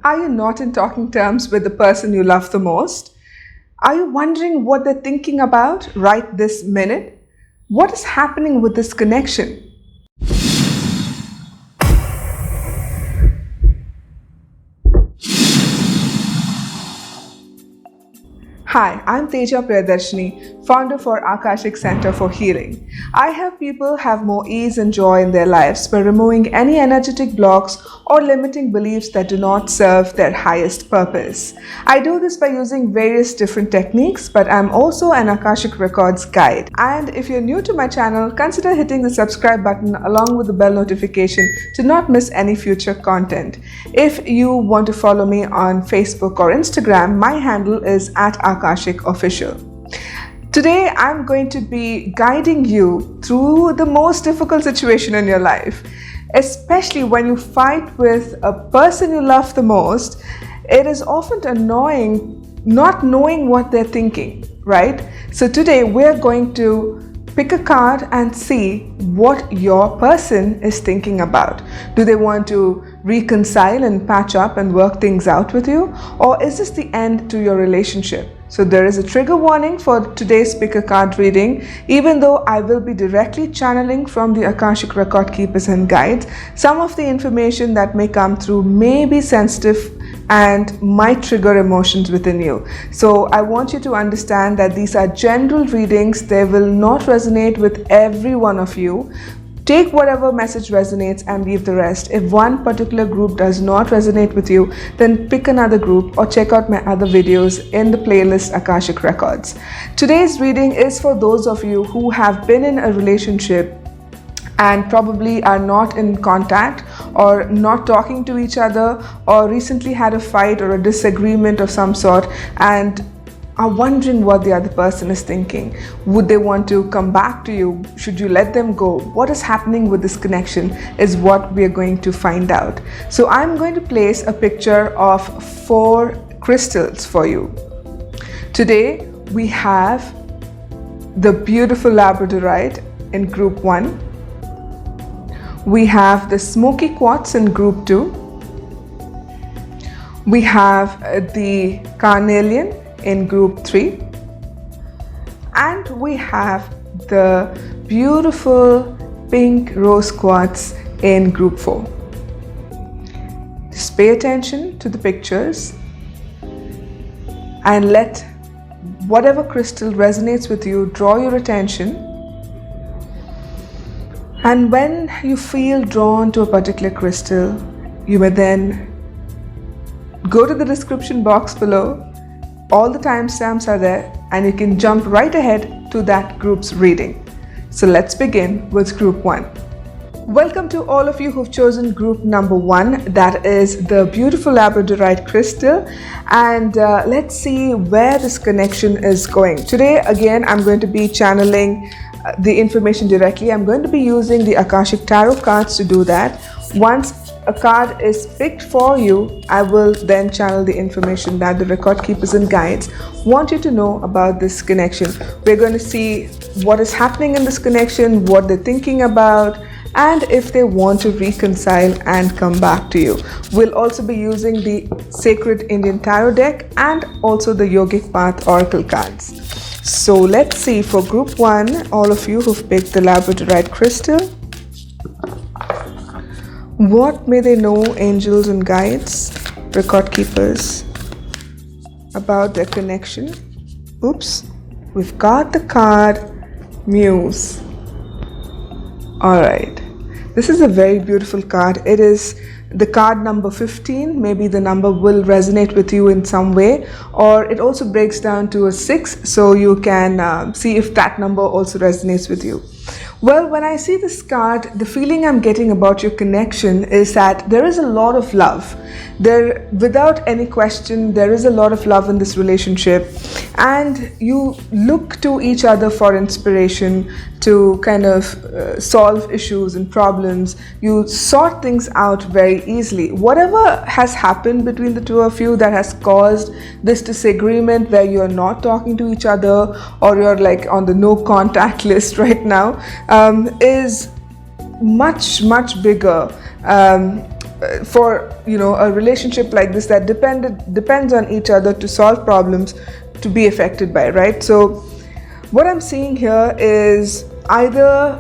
Are you not in talking terms with the person you love the most? Are you wondering what they're thinking about right this minute? What is happening with this connection? Hi, I'm Teja Priyadarshini, founder for Akashic Center for Healing. I help people have more ease and joy in their lives by removing any energetic blocks or limiting beliefs that do not serve their highest purpose. I do this by using various different techniques, but I'm also an Akashic Records guide. And if you're new to my channel, consider hitting the subscribe button along with the bell notification to not miss any future content. If you want to follow me on Facebook or Instagram, my handle is @Akashic Official. Today I'm going to be guiding you through the most difficult situation in your life, especially when you fight with a person you love the most. It is often annoying not knowing what they're thinking, right? So today we're going to pick a card and see what your person is thinking about. Do they want to reconcile and patch up and work things out with you? Or is this the end to your relationship? So there is a trigger warning for today's pick a card reading. Even though I will be directly channeling from the Akashic Record Keepers and Guides, some of the information that may come through may be sensitive and might trigger emotions within you. So I want you to understand that these are general readings. They will not resonate with every one of you. Take whatever message resonates and leave the rest. If one particular group does not resonate with you, then pick another group or check out my other videos in the playlist Akashic Records. Today's reading is for those of you who have been in a relationship and probably are not in contact or not talking to each other, or recently had a fight or a disagreement of some sort and are wondering what the other person is thinking. Would they want to come back to you? Should you let them go? What is happening with this connection is what we are going to find out. So I'm going to place a picture of 4 crystals for you. Today we have the beautiful Labradorite in group 1. We have the smoky quartz in group 2. We have the carnelian in group 3, and we have the beautiful pink rose quartz in group 4. Just pay attention to the pictures and let whatever crystal resonates with you draw your attention. And when you feel drawn to a particular crystal, you may then go to the description box below. All the timestamps are there and you can jump right ahead to that group's reading. So let's begin with group 1. Welcome to all of you who've chosen group number 1, that is the beautiful Labradorite crystal. And let's see where this connection is going. Today again I'm going to be channeling the information directly. I'm going to be using the Akashic Tarot cards to do that. Once a card is picked for you, I will then channel the information that the record keepers and guides want you to know about this connection. We're going to see what is happening in this connection, what they're thinking about, and if they want to reconcile and come back to you. We'll also be using the Sacred Indian Tarot deck and also the Yogic Path Oracle cards. So let's see for group 1, all of you who've picked the Labradorite crystal. What may they know, angels and guides, record keepers, about their connection? Oops, we've got the card Muse. Alright, this is a very beautiful card. It is the card number 15. Maybe the number will resonate with you in some way, or it also breaks down to a 6, so you can see if that number also resonates with you. Well, when I see this card, the feeling I'm getting about your connection is that there is a lot of love. There, without any question, there is a lot of love in this relationship, and you look to each other for inspiration to kind of solve issues and problems. You sort things out very easily. Whatever has happened between the two of you that has caused this disagreement where you're not talking to each other, or you're like on the no contact list right now, is much bigger. for a relationship like this that depends on each other to solve problems to be affected by, right? So what I'm seeing here is either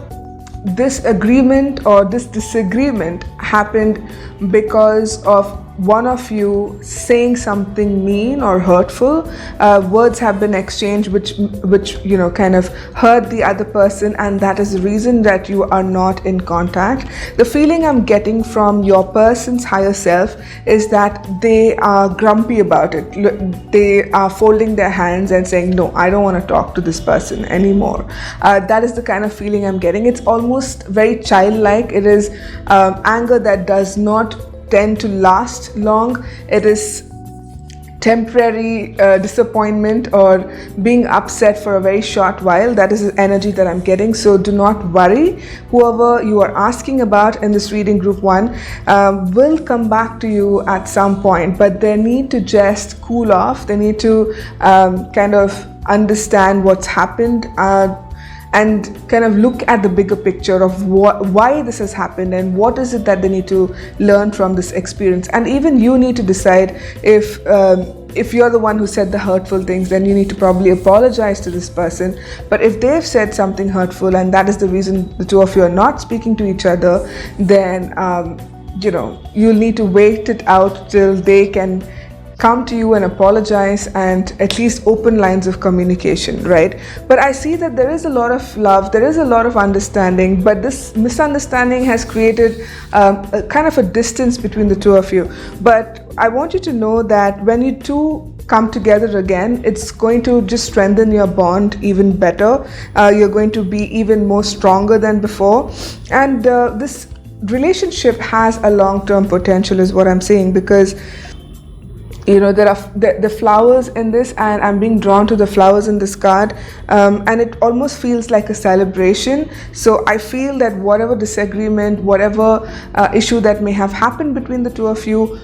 this agreement or this disagreement happened because of one of you saying something mean or hurtful. Words have been exchanged which kind of hurt the other person, and that is the reason that you are not in contact. The feeling I'm getting from your person's higher self is that they are grumpy about it. They are folding their hands and saying, no, I don't want to talk to this person anymore. That is the kind of feeling I'm getting. It's almost very childlike. It is anger that does not tend to last long. It is temporary disappointment or being upset for a very short while. That is the energy that I'm getting. So do not worry. Whoever you are asking about in this reading, group 1, will come back to you at some point, but they need to just cool off. They need to kind of understand what's happened, and kind of look at the bigger picture of why this has happened and what is it that they need to learn from this experience. And even you need to decide if you're the one who said the hurtful things, then you need to probably apologize to this person. But if they've said something hurtful and that is the reason the two of you are not speaking to each other, then you'll need to wait it out till they can come to you and apologize, and at least open lines of communication, right? But I see that there is a lot of love, there is a lot of understanding, but this misunderstanding has created a kind of a distance between the two of you. But I want you to know that when you two come together again, it's going to just strengthen your bond even better. You're going to be even more stronger than before, and this relationship has a long-term potential is what I'm saying, because there are the flowers in this, and I'm being drawn to the flowers in this card, and it almost feels like a celebration. So I feel that whatever disagreement, whatever issue that may have happened between the two of you,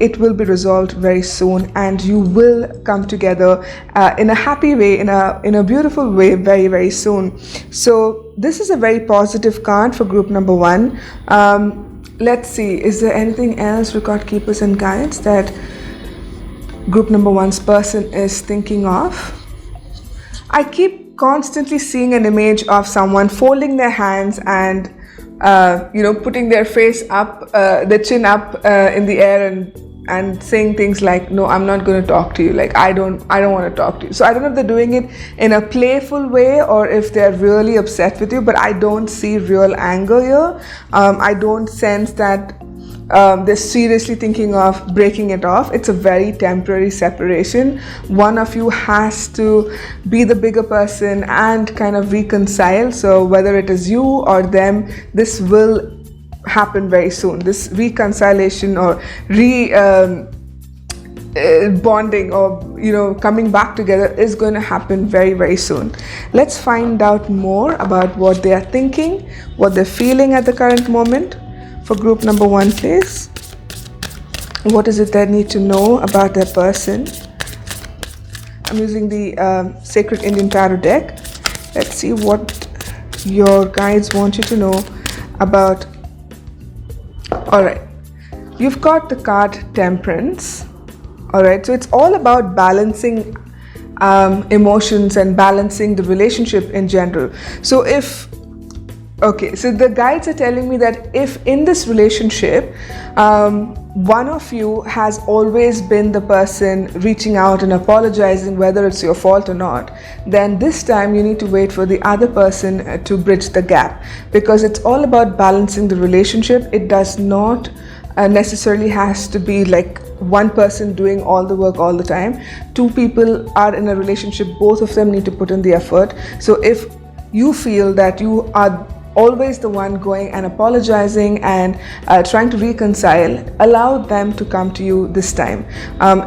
it will be resolved very soon, and you will come together in a happy way, in a beautiful way, very, very soon. So this is a very positive card for group number 1. Let's see, is there anything else, record keepers and guides, that group number 1's person is thinking of? I keep constantly seeing an image of someone folding their hands and putting their face up, the chin up in the air, and saying things like, no, I'm not going to talk to you, like I don't want to talk to you. So I don't know if they're doing it in a playful way or if they're really upset with you, but I don't see real anger here. I don't sense that they're seriously thinking of breaking it off. It's a very temporary separation. One of you has to be the bigger person and kind of reconcile. So whether it is you or them, this will happen very soon. This reconciliation or bonding or coming back together is going to happen very, very soon. Let's find out more about what they are thinking, what they're feeling at the current moment. For group number 1, please. What is it they need to know about their person? I'm using the Sacred Indian Tarot deck. Let's see what your guides want you to know about. Alright, you've got the card Temperance. Alright, so it's all about balancing emotions and balancing the relationship in general. So so the guides are telling me that if in this relationship, one of you has always been the person reaching out and apologizing, whether it's your fault or not, then this time you need to wait for the other person to bridge the gap, because it's all about balancing the relationship. It does not necessarily has to be like one person doing all the work all the time. Two people are in a relationship, both of them need to put in the effort. So if you feel that you are always the one going and apologizing and trying to reconcile, allow them to come to you this time.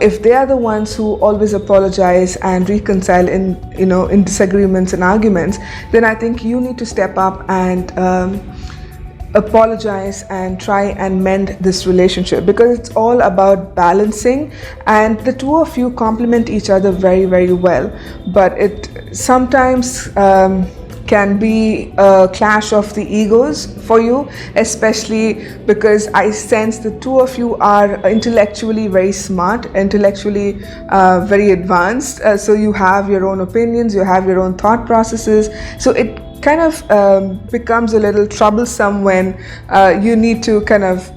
If they are the ones who always apologize and reconcile in disagreements and arguments, then I think you need to step up and apologize and try and mend this relationship, because it's all about balancing, and the two of you complement each other very, very well. But it sometimes can be a clash of the egos for you, especially because I sense the two of you are intellectually very smart, intellectually very advanced. So you have your own opinions, you have your own thought processes. So it kind of becomes a little troublesome when you need to kind of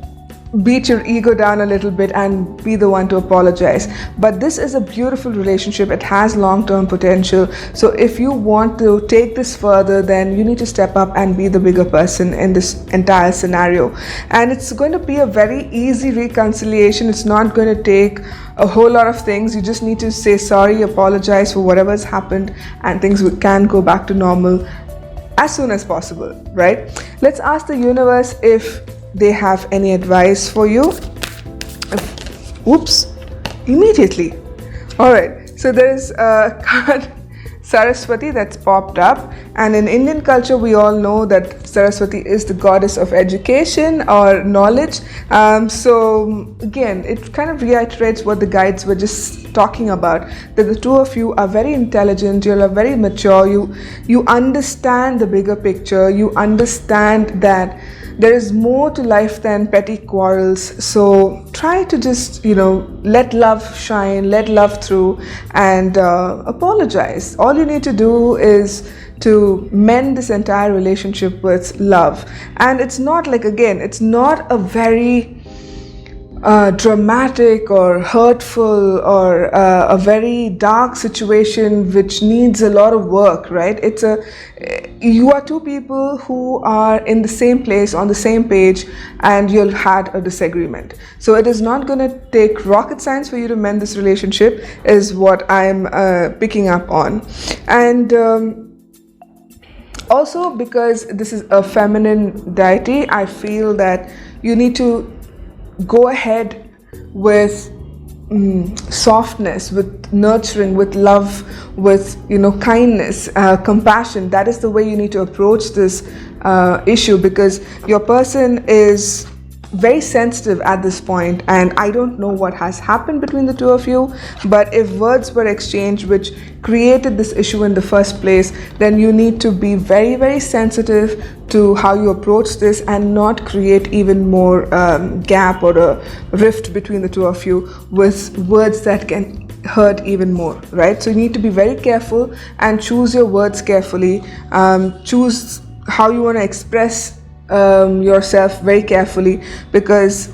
beat your ego down a little bit and be the one to apologize. But this is a beautiful relationship. It has long-term potential. So if you want to take this further, then you need to step up and be the bigger person in this entire scenario. And it's going to be a very easy reconciliation. It's not going to take a whole lot of things. You just need to say sorry, apologize for whatever has happened, and things can go back to normal as soon as possible, right? Let's ask the universe if they have any advice for you. Oops, immediately. All right, so there's a card Saraswati that's popped up, and in Indian culture we all know that Saraswati is the goddess of education or knowledge. So again, it kind of reiterates what the guides were just talking about, that the two of you are very intelligent, you're very mature, you understand the bigger picture, you understand that there is more to life than petty quarrels. So try to just, let love shine, let love through, and apologize. All you need to do is to mend this entire relationship with love. And it's not like, again, it's not a very dramatic or hurtful or a very dark situation which needs a lot of work, right? You are two people who are in the same place, on the same page, and you had a disagreement. So it is not going to take rocket science for you to mend this relationship, is what I'm picking up on. And also, because this is a feminine deity, I feel that you need to go ahead with softness, with nurturing, with love, with kindness, compassion. That is the way you need to approach this issue, because your person is very sensitive at this point, and I don't know what has happened between the two of you, but if words were exchanged which created this issue in the first place, then you need to be very, very sensitive to how you approach this and not create even more gap or a rift between the two of you with words that can hurt even more, right? So you need to be very careful and choose your words carefully. Choose how you want to express yourself very carefully, because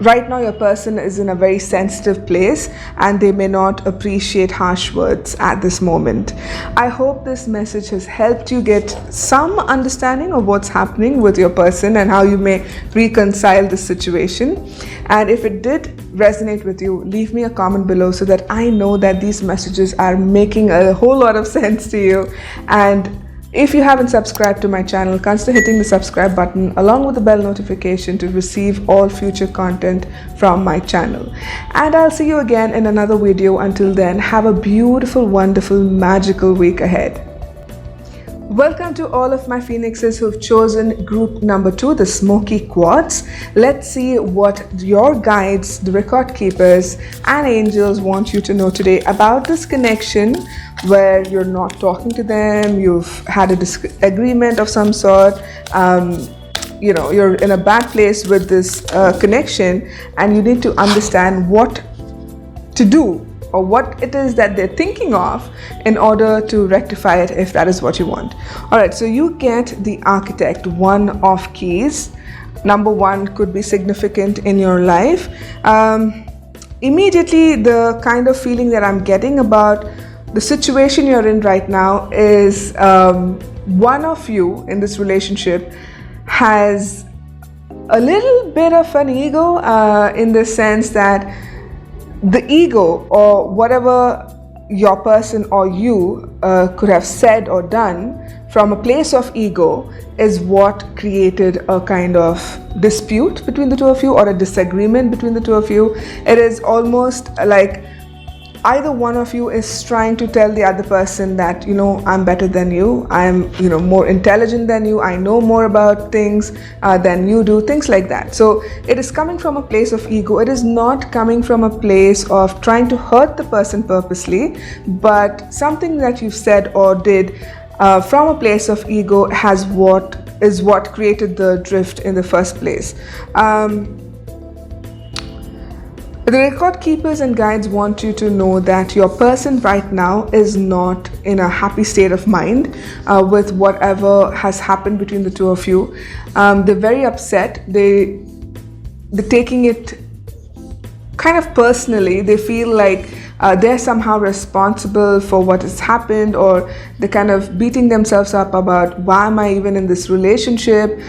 right now your person is in a very sensitive place and they may not appreciate harsh words at this moment. I hope this message has helped you get some understanding of what's happening with your person and how you may reconcile this situation. And if it did resonate with you, leave me a comment below so that I know that these messages are making a whole lot of sense to you. And if you haven't subscribed to my channel, consider hitting the subscribe button along with the bell notification to receive all future content from my channel. And I'll see you again in another video. Until then, have a beautiful, wonderful, magical week ahead. Welcome to all of my phoenixes who've chosen group number 2, the SMOKEY quartz. Let's see what your guides, the record keepers, and angels want you to know today about this connection where you're not talking to them, you've had a disagreement of some sort, you're in a bad place with this connection, and you need to understand what to do or what it is that they're thinking of in order to rectify it, if that is what you want. All right, so you get the Architect, 1 of keys. Number 1 could be significant in your life. Immediately, the kind of feeling that I'm getting about the situation you're in right now is one of you in this relationship has a little bit of an ego, in the sense that the ego or whatever your person or you could have said or done from a place of ego is what created a kind of dispute between the two of you, or a disagreement between the two of you. It is almost like either one of you is trying to tell the other person that, I'm better than you, I'm, more intelligent than you, I know more about things than you do, things like that. So it is coming from a place of ego. It is not coming from a place of trying to hurt the person purposely, but something that you've said or did from a place of ego has what created the drift in the first place. The record keepers and guides want you to know that your person right now is not in a happy state of mind with whatever has happened between the two of you. They're very upset. They're taking it kind of personally. They feel like they're somehow responsible for what has happened, or they're kind of beating themselves up about, why am I even in this relationship?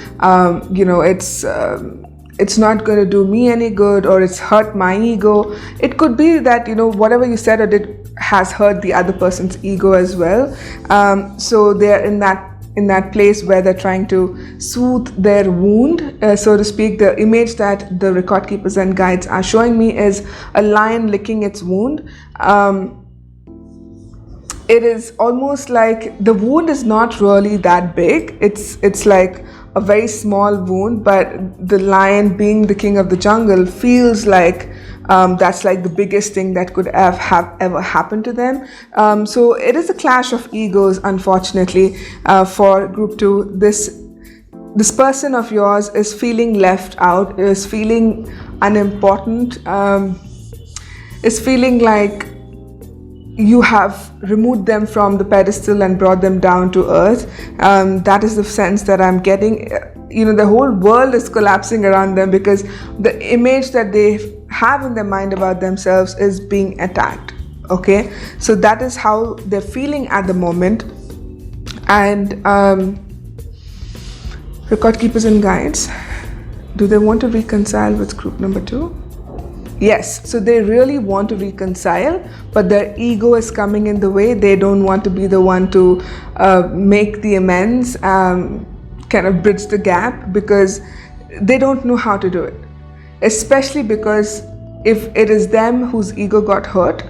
It's not going to do me any good, or it's hurt my ego. It could be that, whatever you said or did has hurt the other person's ego as well. So they're in that place where they're trying to soothe their wound, so to speak. The image that the record keepers and guides are showing me is a lion licking its wound. It is almost like the wound is not really that big. It's like a very small wound, but the lion, being the king of the jungle, feels like that's like the biggest thing that could have ever happened to them. So it is a clash of egos, unfortunately, for group 2. This person of yours is feeling left out, is feeling unimportant, is feeling like you have removed them from the pedestal and brought them down to earth. That is the sense that I'm getting. The whole world is collapsing around them because the image that they have in their mind about themselves is being attacked. Okay, so that is how they're feeling at the moment. And record keepers and guides, do they want to reconcile with group number 2? Yes, so they really want to reconcile, but their ego is coming in the way. They don't want to be the one to make the amends, kind of bridge the gap, because they don't know how to do it. Especially because if it is them whose ego got hurt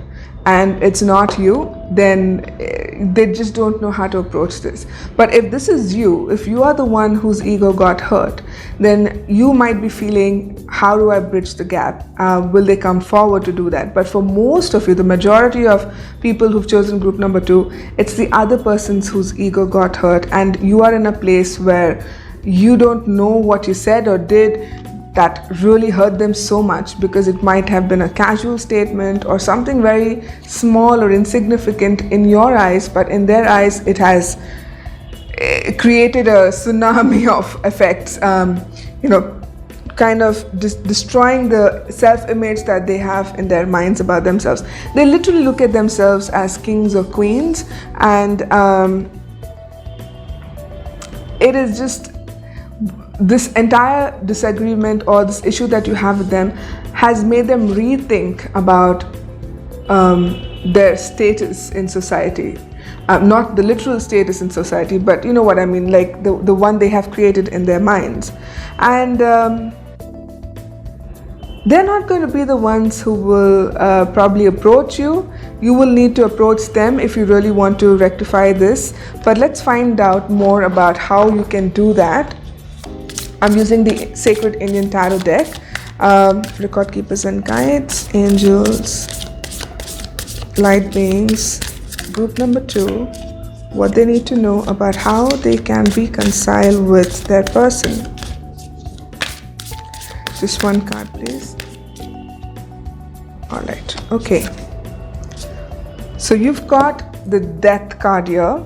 and it's not you, then they just don't know how to approach this. But if this is you, if you are the one whose ego got hurt, then you might be feeling, how do I bridge the gap? Will they come forward to do that? But for most of you, the majority of people who've chosen group number 2, it's the other person's whose ego got hurt, and you are in a place where you don't know what you said or did that really hurt them so much, because it might have been a casual statement or something very small or insignificant in your eyes, but in their eyes it has created a tsunami of effects, kind of destroying the self-image that they have in their minds about themselves. They literally look at themselves as kings or queens, and it is just this entire disagreement or this issue that you have with them has made them rethink about their status in society. Not the literal status in society, but you know what I mean, like the one they have created in their minds. And they're not going to be the ones who will probably approach you. You will need to approach them if you really want to rectify this. But let's find out more about how you can do that. I'm using the Sacred Indian Tarot deck. Record keepers and guides, angels, light beings, group number 2, what they need to know about how they can reconcile with their person. Just one card, please. All right, okay. So you've got the Death card here,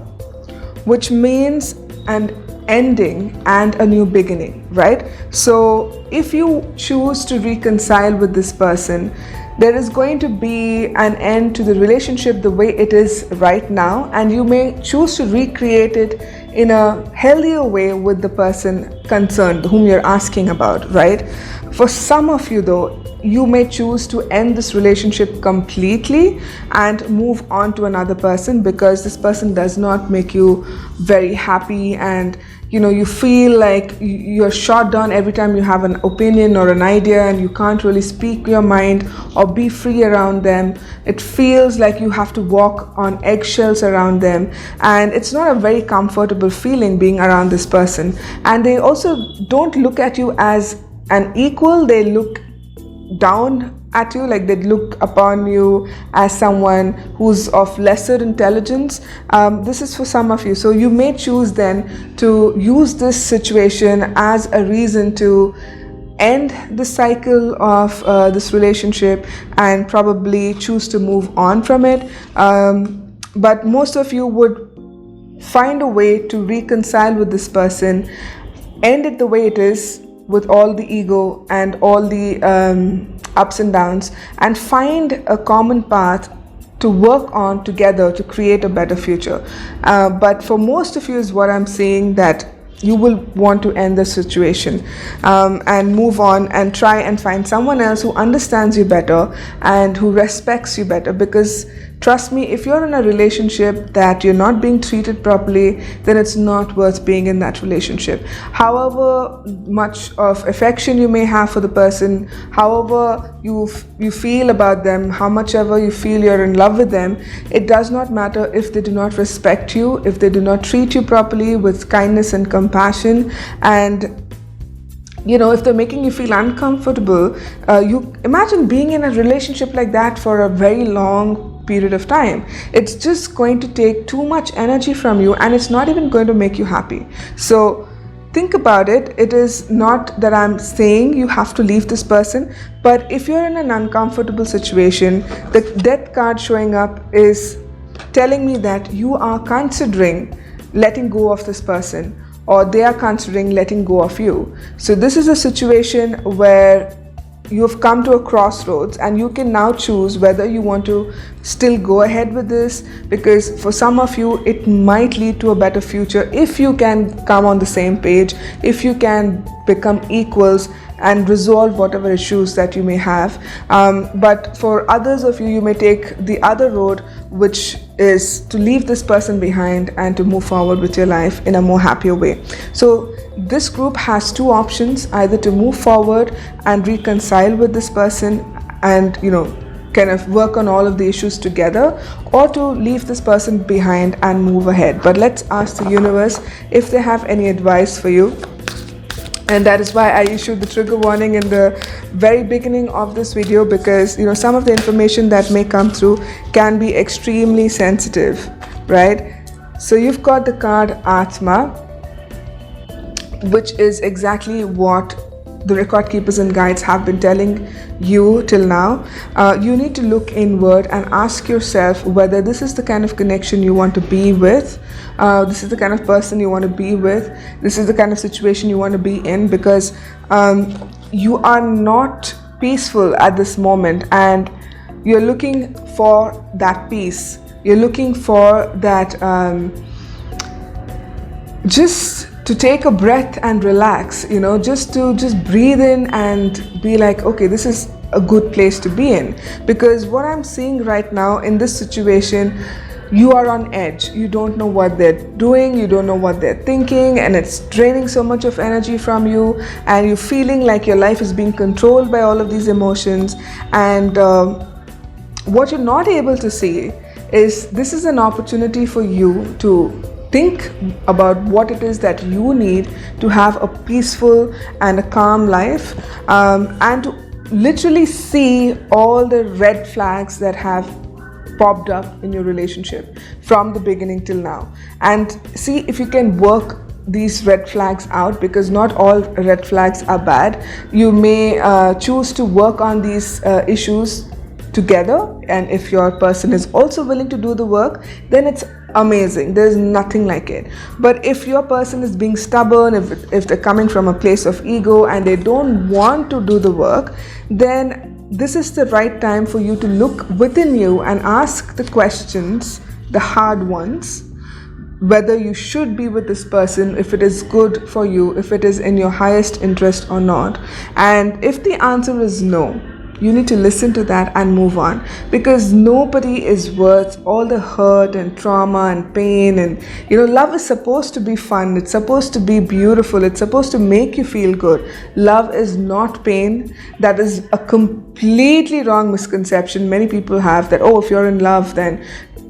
which means an ending and a new beginning, right? So if you choose to reconcile with this person, there is going to be an end to the relationship the way it is right now, and you may choose to recreate it in a healthier way with the person concerned, whom you're asking about, right? For some of you though, you may choose to end this relationship completely and move on to another person, because this person does not make you very happy, and you feel like you're shot down every time you have an opinion or an idea, and you can't really speak your mind or be free around them. It feels like you have to walk on eggshells around them, and it's not a very comfortable feeling being around this person. And they also don't look at you as an equal. They look down at you, like they'd look upon you as someone who's of lesser intelligence. This is for some of you. So you may choose then to use this situation as a reason to end the cycle of this relationship and probably choose to move on from it. But most of you would find a way to reconcile with this person, end it the way it is with all the ego and all the ups and downs, and find a common path to work on together to create a better future. But for most of you is what I'm saying, that you will want to end the situation and move on and try and find someone else who understands you better and who respects you better. Because trust me, if you're in a relationship that you're not being treated properly, then it's not worth being in that relationship. However much of affection you may have for the person, however you feel about them, how much ever you feel you're in love with them, it does not matter if they do not respect you, if they do not treat you properly with kindness and compassion, and if they're making you feel uncomfortable. You imagine being in a relationship like that for a very long period of time. It's just going to take too much energy from you, and it's not even going to make you happy. So think about it. It is not that I'm saying you have to leave this person, but if you're in an uncomfortable situation, the death card showing up is telling me that you are considering letting go of this person, or they are considering letting go of you. So this is a situation where you've come to a crossroads, and you can now choose whether you want to still go ahead with this, because for some of you it might lead to a better future if you can come on the same page, if you can become equals and resolve whatever issues that you may have. But for others of you, you may take the other road, which is to leave this person behind and to move forward with your life in a more happier way. So this group has two options: either to move forward and reconcile with this person and kind of work on all of the issues together, or to leave this person behind and move ahead. But let's ask the universe if they have any advice for you. And that is why I issued the trigger warning in the very beginning of this video, because some of the information that may come through can be extremely sensitive, right? So you've got the card Atma, which is exactly what the record keepers and guides have been telling you till now. You need to look inward and ask yourself whether this is the kind of connection you want to be with, this is the kind of person you want to be with, this is the kind of situation you want to be in, because you are not peaceful at this moment, and you're looking for that peace. You're looking for that just to take a breath and relax, just to breathe in and be like, okay, this is a good place to be in. Because what I'm seeing right now in this situation, you are on edge. You don't know what they're doing, you don't know what they're thinking, and it's draining so much of energy from you, and you're feeling like your life is being controlled by all of these emotions. And what you're not able to see is this is an opportunity for you to think about what it is that you need to have a peaceful and a calm life, and to literally see all the red flags that have popped up in your relationship from the beginning till now, and see if you can work these red flags out, because not all red flags are bad. You may choose to work on these issues together, and if your person is also willing to do the work, then it's amazing. There's nothing like it. But if your person is being stubborn, if they're coming from a place of ego and they don't want to do the work, then this is the right time for you to look within you and ask the questions, the hard ones, whether you should be with this person, if it is good for you, if it is in your highest interest or not. And if the answer is no, you need to listen to that and move on, because nobody is worth all the hurt and trauma and pain. And love is supposed to be fun, it's supposed to be beautiful, it's supposed to make you feel good. Love is not pain. That is a completely wrong misconception many people have that, oh, if you're in love, then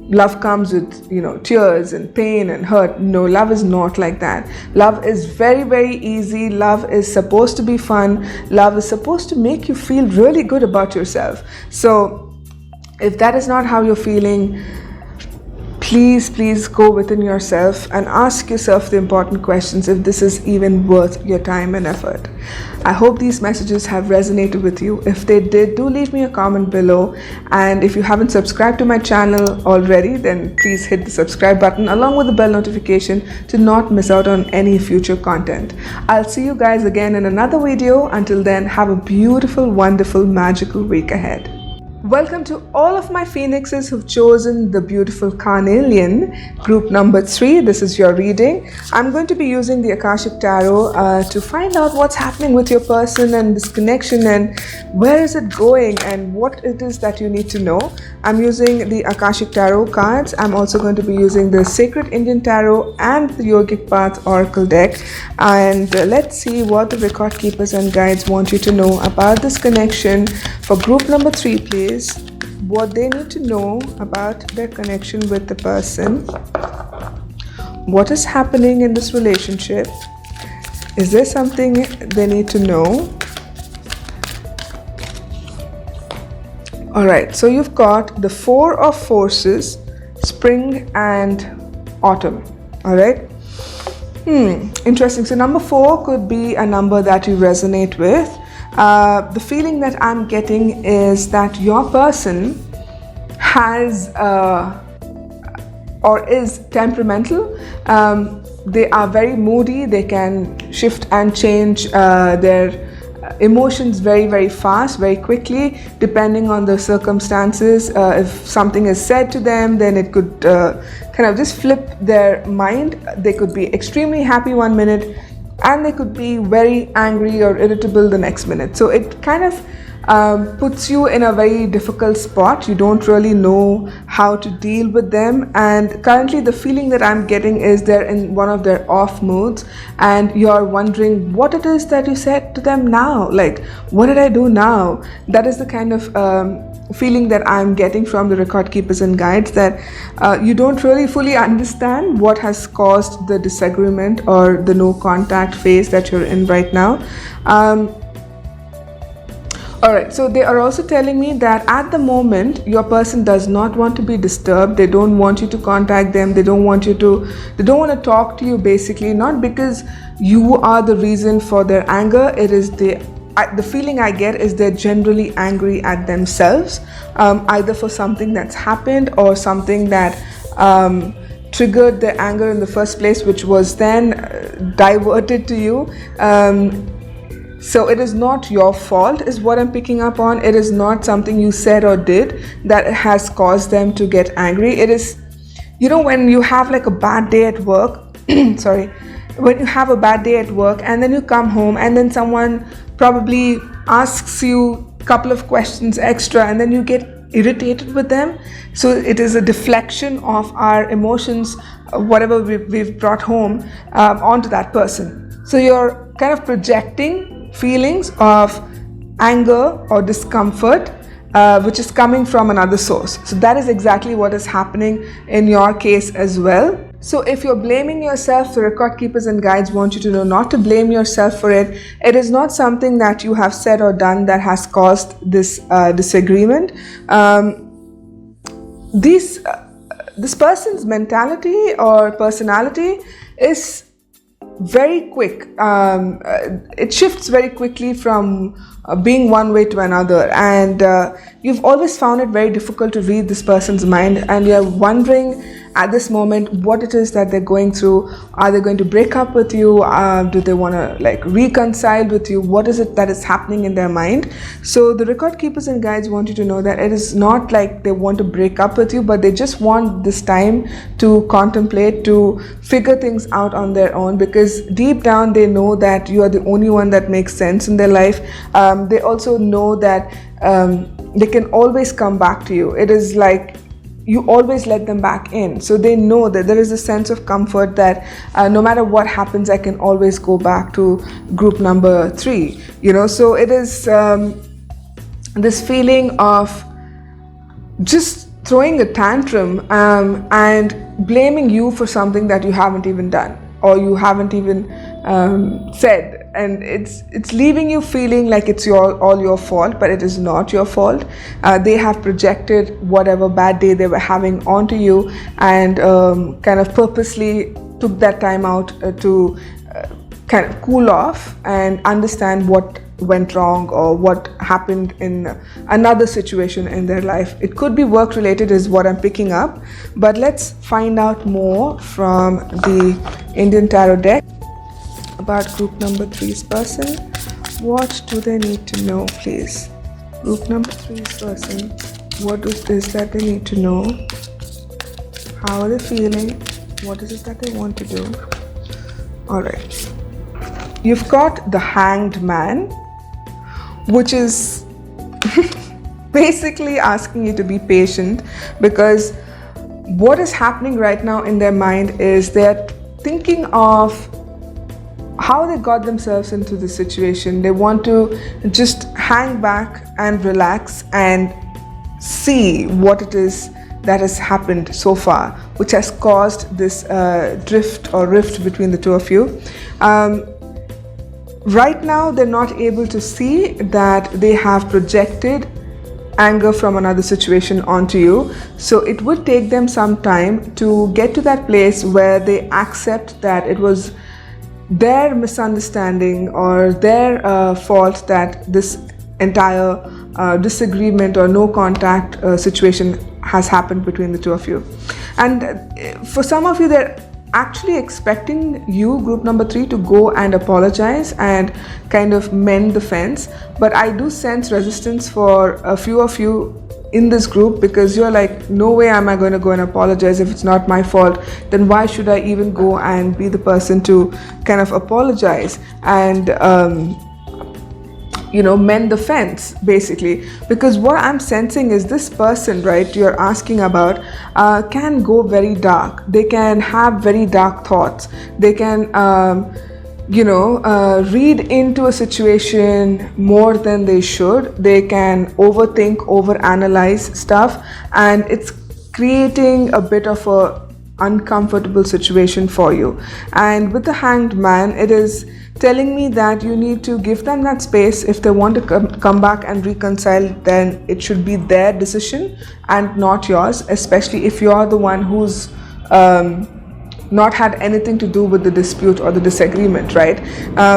love comes with, tears and pain and hurt. No, love is not like that. Love is very, very easy. Love is supposed to be fun. Love is supposed to make you feel really good about yourself. So if that is not how you're feeling, please go within yourself and ask yourself the important questions if this is even worth your time and effort. I hope these messages have resonated with you. If they did, do leave me a comment below. And if you haven't subscribed to my channel already, then please hit the subscribe button along with the bell notification to not miss out on any future content. I'll see you guys again in another video. Until then, have a beautiful, wonderful, magical week ahead. Welcome to all of my phoenixes who've chosen the beautiful Carnelian, group number 3. This is your reading. I'm going to be using the Akashic Tarot to find out what's happening with your person and this connection and where is it going and what it is that you need to know. I'm using the Akashic Tarot cards. I'm also going to be using the Sacred Indian Tarot and the Yogic Path Oracle deck. And let's see what the record keepers and guides want you to know about this connection for group number 3, please. What they need to know about their connection with the person. What is happening in this relationship? Is there something they need to know? Alright, so you've got the 4 of forces, spring and autumn. Alright. Interesting. So number 4 could be a number that you resonate with. The feeling that I'm getting is that your person has or is temperamental. They are very moody. They can shift and change their emotions very, very fast, very quickly, depending on the circumstances. If something is said to them, then it could kind of just flip their mind. They could be extremely happy one minute and they could be very angry or irritable the next minute. So it kind of puts you in a very difficult spot. You don't really know how to deal with them. And currently the feeling that I'm getting is they're in one of their off moods and you're wondering what it is that you said to them now. Like, what did I do now? That is the kind of feeling that I'm getting from the record keepers and guides, that you don't really fully understand what has caused the disagreement or the no contact phase that you're in right now. Alright, so they are also telling me that at the moment your person does not want to be disturbed. They don't want you to contact them. They don't want to talk to you, basically, not because you are the reason for their anger. It is the feeling I get is they're generally angry at themselves, either for something that's happened or something that triggered their anger in the first place, which was then diverted to you. So it is not your fault, is what I'm picking up on. It is not something you said or did that has caused them to get angry. It is, when you have like a bad day at work, sorry, when you have a bad day at work and then you come home and then someone probably asks you a couple of questions extra and then you get irritated with them. So it is a deflection of our emotions, whatever we've brought home, onto that person. So you're kind of projecting feelings of anger or discomfort, which is coming from another source. So that is exactly what is happening in your case as well. So if you're blaming yourself, the record keepers and guides want you to know not to blame yourself for it. It is not something that you have said or done that has caused this disagreement. This person's mentality or personality is very quick. It shifts very quickly from being one way to another, and you've always found it very difficult to read this person's mind, and you're wondering at this moment what it is that they're going through. Are they going to break up with you? Do they want to reconcile with you? What is it that is happening in their mind? So the record keepers and guides want you to know that it is not like they want to break up with you, but they just want this time to contemplate, to figure things out on their own, because deep down they know that you are the only one that makes sense in their life. They also know that they can always come back to you. It is like you always let them back in. So they know that there is a sense of comfort that no matter what happens, I can always go back to group number 3. So it is this feeling of just throwing a tantrum and blaming you for something that you haven't even done or you haven't even said, and it's leaving you feeling like it's all your fault, but it is not your fault. They have projected whatever bad day they were having onto you and kind of purposely took that time out to kind of cool off and understand what went wrong or what happened in another situation in their life. It could be work related is what I'm picking up, but let's find out more from the Indian Tarot deck about group number 3's person. What do they need to know, please? Group number 3's person, what is this that they need to know? How are they feeling? What is it that they want to do? Alright, you've got the Hanged Man, which is basically asking you to be patient, because what is happening right now in their mind is they're thinking of how they got themselves into the situation. They want to just hang back and relax and see what it is that has happened so far, which has caused this drift or rift between the two of you. Right now, they're not able to see that they have projected anger from another situation onto you. So it would take them some time to get to that place where they accept that it was their misunderstanding or their fault that this entire disagreement or no contact situation has happened between the two of you. And for some of you, they're actually expecting you, group number 3, to go and apologize and kind of mend the fence. But I do sense resistance for a few of you in this group, because you're like, no way am I going to go and apologize. If it's not my fault, then why should I even go and be the person to kind of apologize and mend the fence, basically. Because what I'm sensing is this person, right, you're asking about, can go very dark. They can have very dark thoughts. They can read into a situation more than they should. They can overthink, overanalyze stuff, and it's creating a bit of a uncomfortable situation for you. And with the Hanged Man, it is telling me that you need to give them that space. If they want to come back and reconcile, then it should be their decision and not yours, especially if you're the one who's not had anything to do with the dispute or the disagreement, right?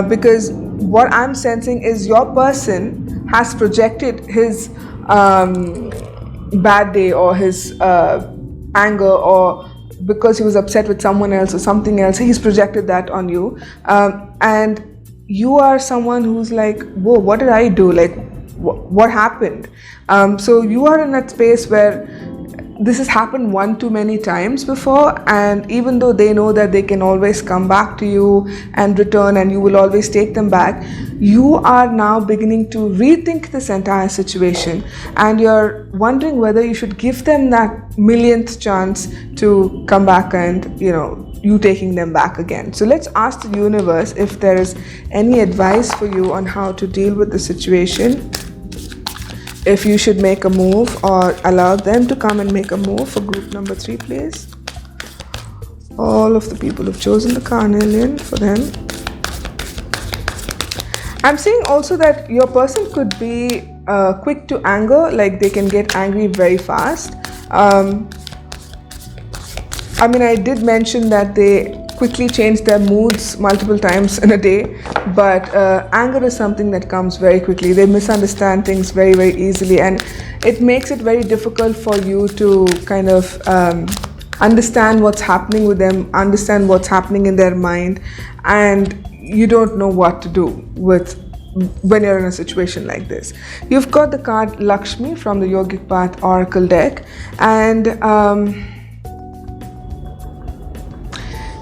Because what I'm sensing is your person has projected his bad day or his anger, or because he was upset with someone else or something else, he's projected that on you. And you are someone who's like, whoa, what did I do? Like, what happened? So you are in that space where this has happened one too many times before, and even though they know that they can always come back to you and return and you will always take them back, you are now beginning to rethink this entire situation, and you're wondering whether you should give them that millionth chance to come back and you taking them back again. So let's ask the universe if there is any advice for you on how to deal with the situation. If you should make a move or allow them to come and make a move for group number 3, please. All of the people have chosen the Carnelian for them. I'm seeing also that your person could be quick to anger, like they can get angry very fast. I did mention that they quickly change their moods multiple times in a day, but anger is something that comes very quickly. They misunderstand things very, very easily, and it makes it very difficult for you to kind of understand what's happening with them, understand what's happening in their mind, and you don't know what to do with when you're in a situation like this. You've got the card Lakshmi from the Yogic Path Oracle deck, and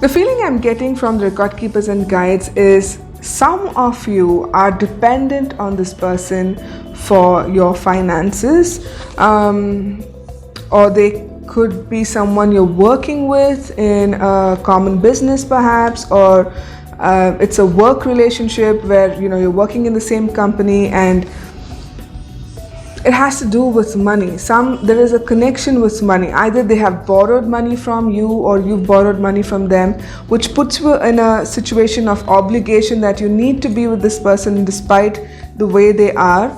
the feeling I'm getting from the record keepers and guides is some of you are dependent on this person for your finances, or they could be someone you're working with in a common business perhaps, or it's a work relationship where you're working in the same company, and it has to do with money. There is a connection with money. Either they have borrowed money from you or you've borrowed money from them, which puts you in a situation of obligation that you need to be with this person despite the way they are.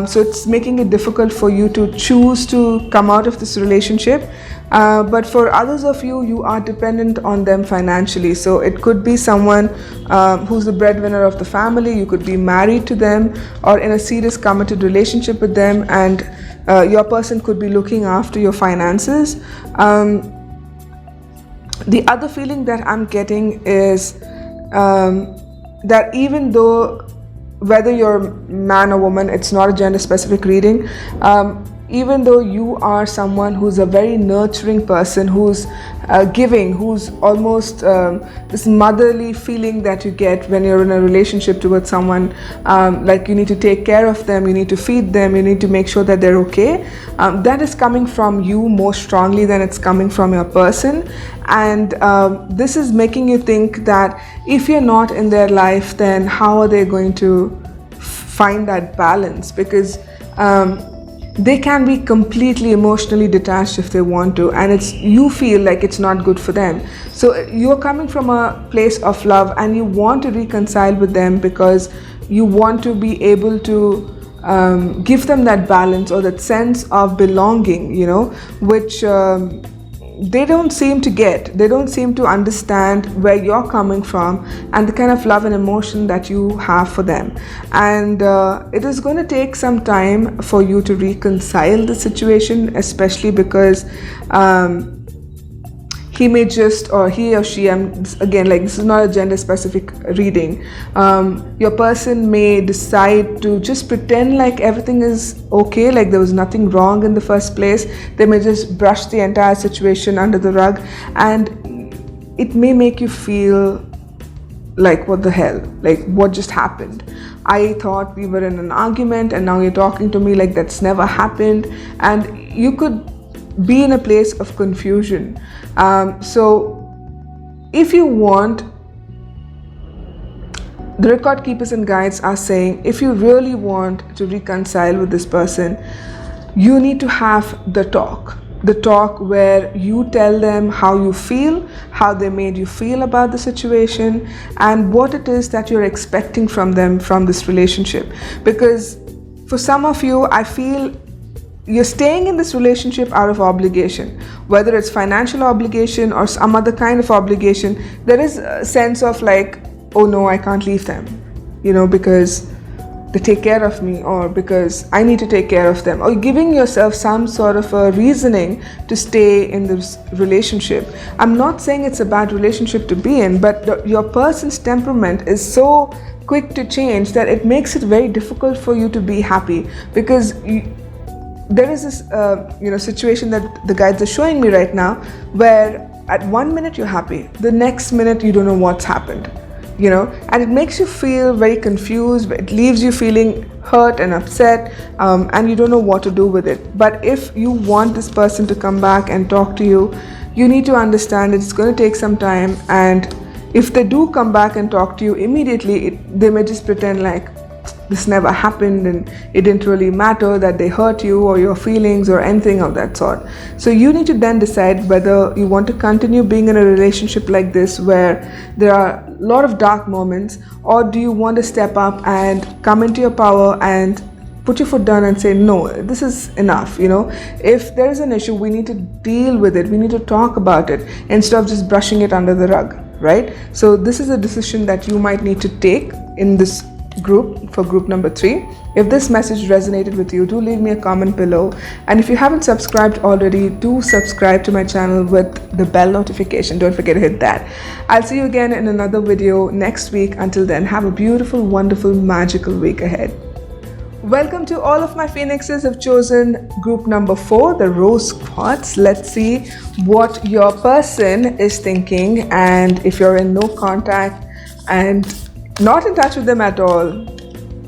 So it's making it difficult for you to choose to come out of this relationship. But for others of you, you are dependent on them financially. So it could be someone who's the breadwinner of the family. You could be married to them or in a serious committed relationship with them, and your person could be looking after your finances. The other feeling that I'm getting is that even though whether you're man or woman, it's not a gender specific reading, even though you are someone who's a very nurturing person, who's giving, who's almost this motherly feeling that you get when you're in a relationship towards someone, like you need to take care of them, you need to feed them, you need to make sure that they're okay, that is coming from you more strongly than it's coming from your person. And this is making you think that if you're not in their life, then how are they going to find that balance? Because they can be completely emotionally detached if they want to, and you feel like it's not good for them. So you're coming from a place of love and you want to reconcile with them because you want to be able to give them that balance or that sense of belonging, which they don't seem to get. They don't seem to understand where you're coming from and the kind of love and emotion that you have for them. And it is going to take some time for you to reconcile the situation, especially because he may just, or he or she, again, like this is not a gender specific reading, your person may decide to just pretend like everything is okay, like there was nothing wrong in the first place. They may just brush the entire situation under the rug, and it may make you feel like, what the hell, like what just happened? I thought we were in an argument and now you're talking to me like that's never happened. And you could be in a place of confusion. So if you want, the record keepers and guides are saying, if you really want to reconcile with this person, you need to have the talk where you tell them how you feel, how they made you feel about the situation, and what it is that you're expecting from them from this relationship. Because for some of you, I feel you're staying in this relationship out of obligation, whether it's financial obligation or some other kind of obligation. There is a sense of like, oh no, I can't leave them, because they take care of me, or because I need to take care of them, or giving yourself some sort of a reasoning to stay in this relationship. I'm not saying it's a bad relationship to be in, but your person's temperament is so quick to change that it makes it very difficult for you to be happy, because there is this situation that the guides are showing me right now, where at 1 minute you're happy, the next minute you don't know what's happened, and it makes you feel very confused. It leaves you feeling hurt and upset, and you don't know what to do with it. But if you want this person to come back and talk to you, you need to understand it's going to take some time. And if they do come back and talk to you immediately, they may just pretend like this never happened and it didn't really matter that they hurt you or your feelings or anything of that sort. So you need to then decide whether you want to continue being in a relationship like this where there are a lot of dark moments, or do you want to step up and come into your power and put your foot down and say, no, this is enough. If there is an issue, we need to deal with it, we need to talk about it instead of just brushing it under the rug, right? So this is a decision that you might need to take in this group, for group number 3. If this message resonated with you, do leave me a comment below, and if you haven't subscribed already, do subscribe to my channel with the bell notification. Don't forget to hit that. I'll see you again in another video next week. Until then, have a beautiful, wonderful, magical week ahead. Welcome to all of my phoenixes who have chosen group number 4, the rose quartz. Let's see what your person is thinking, and if you're in no contact and not in touch with them at all,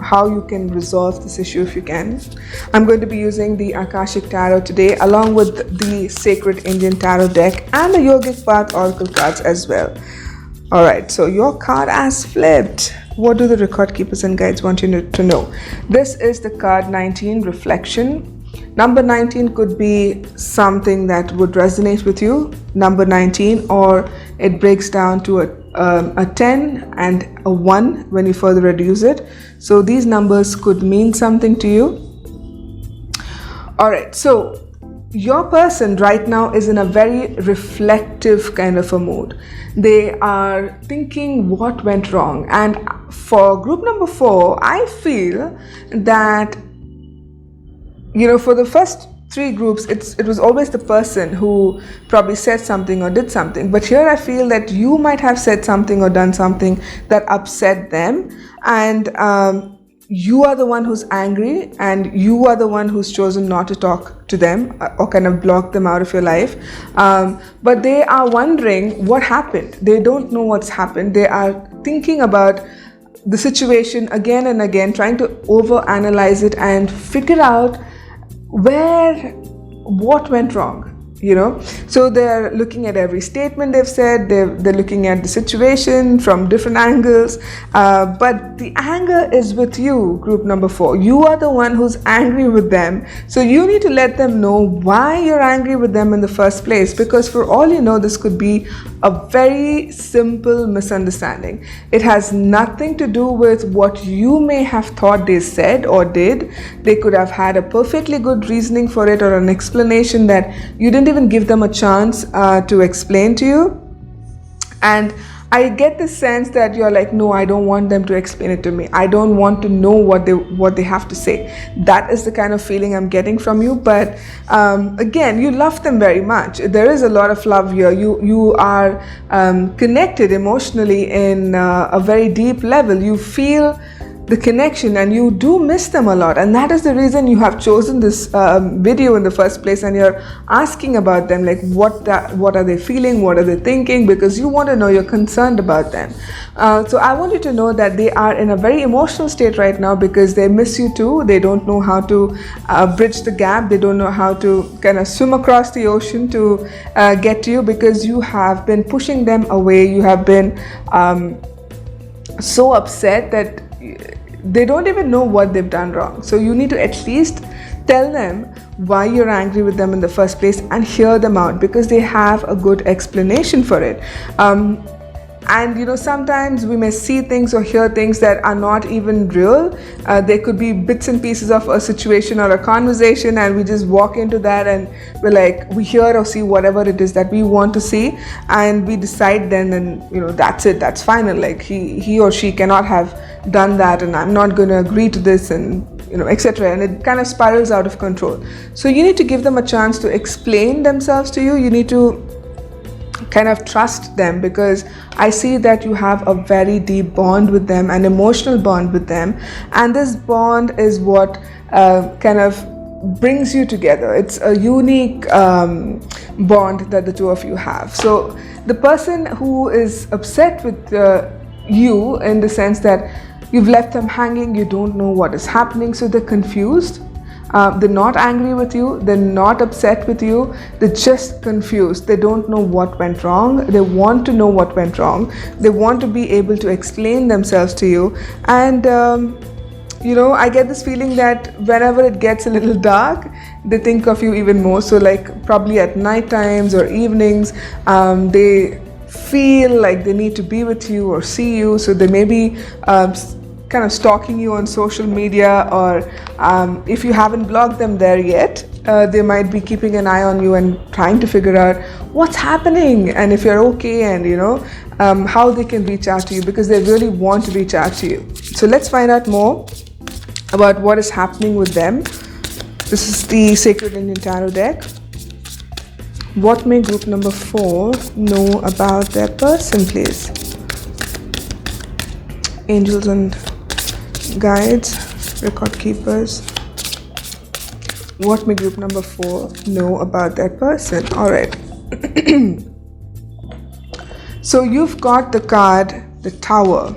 how you can resolve this issue if you can. I'm going to be using the Akashic Tarot today, along with the Sacred Indian Tarot deck and the Yogic Path Oracle cards as well. Alright, so your card has flipped. What do the record keepers and guides want you to know? This is the card 19, reflection. Number 19 could be something that would resonate with you, number 19, or it breaks down to a 10 and a 1 when you further reduce it. So these numbers could mean something to you. All right, so your person right now is in a very reflective kind of a mood. They are thinking what went wrong. And for group number 4, I feel that, for the first 3 groups, it was always the person who probably said something or did something. But here I feel that you might have said something or done something that upset them. And you are the one who's angry, and you are the one who's chosen not to talk to them or kind of block them out of your life. But they are wondering what happened. They don't know what's happened. They are thinking about the situation again and again, trying to overanalyze it and figure out what went wrong. So they're looking at every statement they've said. They're looking at the situation from different angles, but the anger is with you, group number 4. You are the one who's angry with them, so you need to let them know why you're angry with them in the first place, because for all you know, this could be a very simple misunderstanding. It has nothing to do with what you may have thought they said or did. They could have had a perfectly good reasoning for it, or an explanation that you didn't even give them a chance to explain to you. And I get the sense that you're like, no, I don't want them to explain it to me. I don't want to know what they have to say. That is the kind of feeling I'm getting from you. But again, you love them very much. There is a lot of love here. You are connected emotionally in a very deep level. You feel the connection, and you do miss them a lot, and that is the reason you have chosen this video in the first place, and you're asking about them, like what are they feeling, what are they thinking, because you want to know, you're concerned about them. So I want you to know that they are in a very emotional state right now, because they miss you too. They don't know how to bridge the gap. They don't know how to kind of swim across the ocean to get to you, because you have been pushing them away. You have been so upset that they don't even know what they've done wrong. So you need to at least tell them why you're angry with them in the first place, and hear them out, because they have a good explanation for it. And sometimes we may see things or hear things that are not even real. They could be bits and pieces of a situation or a conversation, and we just walk into that, and we're like, we hear or see whatever it is that we want to see, and we decide then, and that's it, that's final. Like he or she cannot have done that, and I'm not going to agree to this, and etc. And it kind of spirals out of control. So you need to give them a chance to explain themselves to you. You need to kind of trust them, because I see that you have a very deep bond with them, an emotional bond with them, and this bond is what kind of brings you together. It's a unique bond that the two of you have. So the person who is upset with you, in the sense that you've left them hanging, you don't know what is happening, so they're confused. They're not angry with you, they're not upset with you, they're just confused. They don't know what went wrong. They want to know what went wrong. They want to be able to explain themselves to you. And I get this feeling that whenever it gets a little dark, they think of you even more. So like probably at night times or evenings, they feel like they need to be with you or see you. So they may be kind of stalking you on social media, or if you haven't blocked them there yet, they might be keeping an eye on you and trying to figure out what's happening, and if you're okay, and how they can reach out to you, because they really want to reach out to you. So let's find out more about what is happening with them. This is the Sacred Indian Tarot deck. What may group number 4 know about their person, please? Angels and guides, record keepers. What may group number 4 know about that person? All right. So you've got the card, the Tower.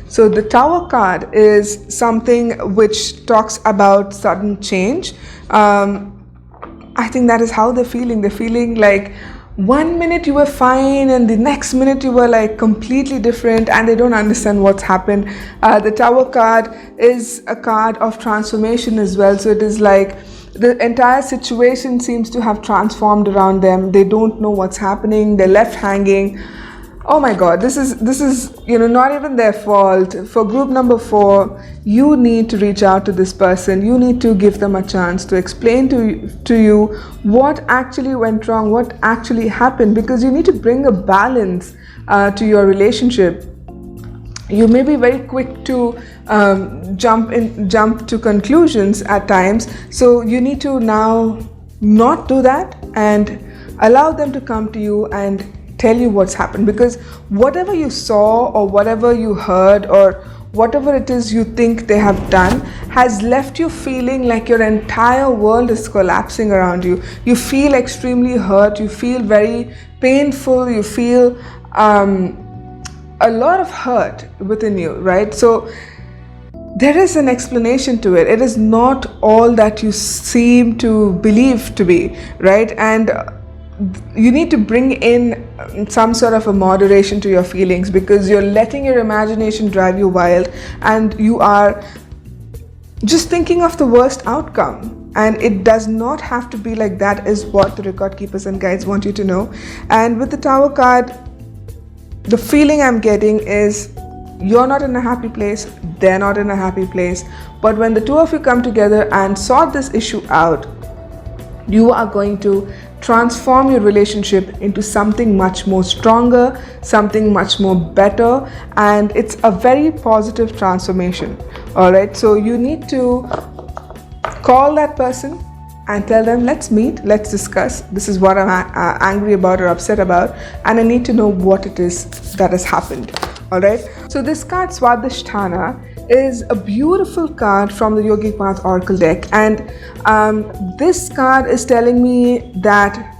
So the Tower card is something which talks about sudden change. I think that is how they're feeling. They're feeling like, one minute you were fine and the next minute you were like completely different, and they don't understand what's happened. The Tower card is a card of transformation as well, so it is like the entire situation seems to have transformed around them. They don't know what's happening, they're left hanging. Oh my god, this is not even their fault. For group number 4, you need to reach out to this person. You need to give them a chance to explain to you what actually went wrong, what actually happened, because you need to bring a balance to your relationship. You may be very quick to jump to conclusions at times, so you need to now not do that and allow them to come to you and tell you what's happened, because whatever you saw or whatever you heard or whatever it is you think they have done has left you feeling like your entire world is collapsing around you. You feel extremely hurt, you feel very painful, you feel a lot of hurt within you, right? So there is an explanation to it. It is not all that you seem to believe to be, right? And you need to bring in some sort of a moderation to your feelings, because you're letting your imagination drive you wild and you are just thinking of the worst outcome. And it does not have to be like that, is what the record keepers and guides want you to know. And with the Tower card, the feeling I'm getting is you're not in a happy place, they're not in a happy place. But when the two of you come together and sort this issue out, you are going to transform your relationship into something much more stronger, something much more better, and it's a very positive transformation. All right, so you need to call that person and tell them, let's meet, let's discuss. This is what I'm angry about or upset about, and I need to know what it is that has happened. All right, so this card Swadhisthana is a beautiful card from the Yogic Path Oracle deck, and this card is telling me that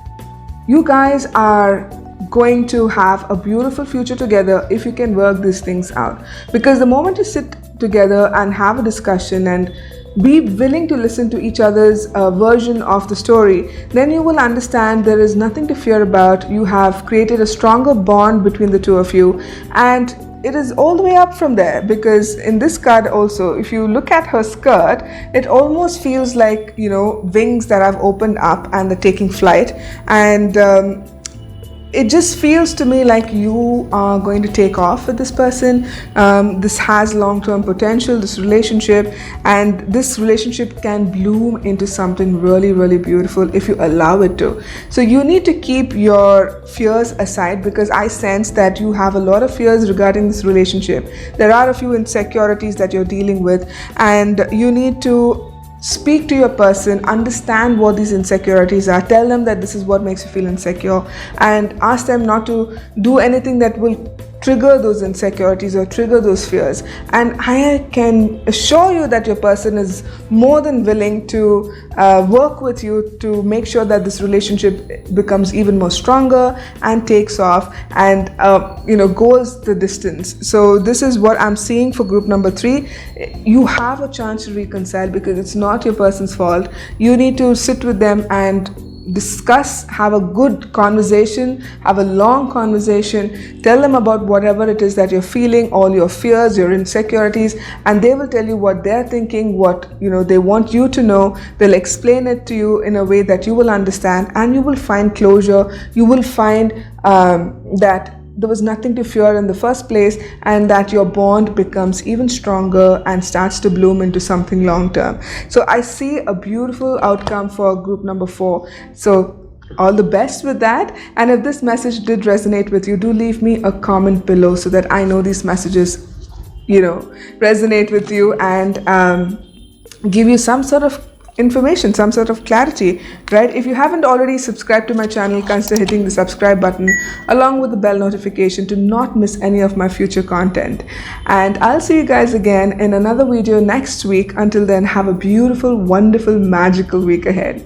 you guys are going to have a beautiful future together if you can work these things out. Because the moment you sit together and have a discussion and be willing to listen to each other's version of the story, then you will understand there is nothing to fear about. You have created a stronger bond between the two of you, and it is all the way up from there. Because in this card also, if you look at her skirt, it almost feels like, wings that have opened up and they're taking flight, and it just feels to me like you are going to take off with this person. This has long-term potential, this relationship, and this relationship can bloom into something really, really beautiful if you allow it to. So you need to keep your fears aside, because I sense that you have a lot of fears regarding this relationship. There are a few insecurities that you're dealing with, and you need to speak to your person, understand what these insecurities are, tell them that this is what makes you feel insecure, and ask them not to do anything that will trigger those insecurities or trigger those fears. And I can assure you that your person is more than willing to work with you to make sure that this relationship becomes even more stronger and takes off and goes the distance. So this is what I'm seeing for group number 3. You have a chance to reconcile, because it's not your person's fault. You need to sit with them and discuss, have a good conversation, have a long conversation, tell them about whatever it is that you're feeling, all your fears, your insecurities, and they will tell you what they're thinking, what they want you to know. They'll explain it to you in a way that you will understand, and you will find closure. You will find that there was nothing to fear in the first place, and that your bond becomes even stronger and starts to bloom into something long term. So I see a beautiful outcome for group number 4. So all the best with that. And if this message did resonate with you, do leave me a comment below so that I know these messages resonate with you and give you some sort of information, some sort of clarity, right? If you haven't already subscribed to my channel, consider hitting the subscribe button along with the bell notification to not miss any of my future content. And I'll see you guys again in another video next week. Until then, have a beautiful, wonderful, magical week ahead.